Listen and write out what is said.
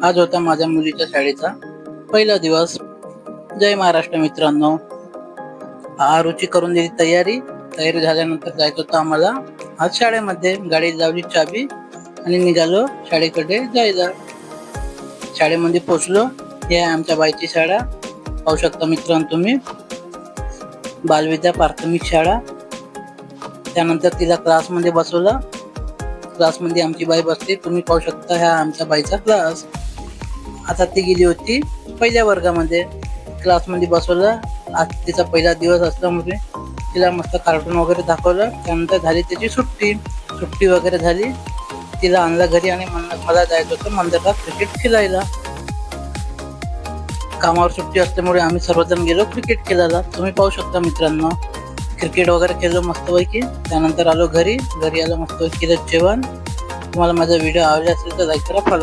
आज होता माझ्या मुलीच्या शाळेचा पहिला दिवस. जय महाराष्ट्र मित्रांनो. आरूची करून दिली तयारी झाल्यानंतर जायचं होतं आम्हाला आज शाळेमध्ये. गाडी लावली चाबी आणि निघालो शाळेकडे जायला. शाळेमध्ये पोहोचलो. हे आहे आमच्या बाईची शाळा, पाहू शकता मित्रांनो तुम्ही. बालविद्या प्राथमिक शाळा. त्यानंतर तिला क्लासमध्ये बसवलं. क्लासमध्ये आमची बाई बसते, तुम्ही पाहू शकता. ह्या आमच्या बाईचा क्लास. आता ती गेली होती पहिल्या वर्गामध्ये. क्लासमध्ये बसवलं. आज तिचा पहिला दिवस असल्यामुळे तिला मस्त कार्टून वगैरे दाखवलं. त्यानंतर झाली त्याची सुट्टी वगैरे झाली. तिला आणलं घरी आणि मला जायचं होतं मंदिरात क्रिकेट खेळायला. कामावर सुट्टी असल्यामुळे आम्ही सर्वजण गेलो क्रिकेट खेळायला. तुम्ही पाहू शकता मित्रांनो. क्रिकेट वगैरे खेळलो मस्तपैकी. त्यानंतर आलो घरी आलो मस्तपैकी केलं जेवण. तुम्हाला माझा व्हिडिओ आवडला असेल तर लाईक करा, फॉलो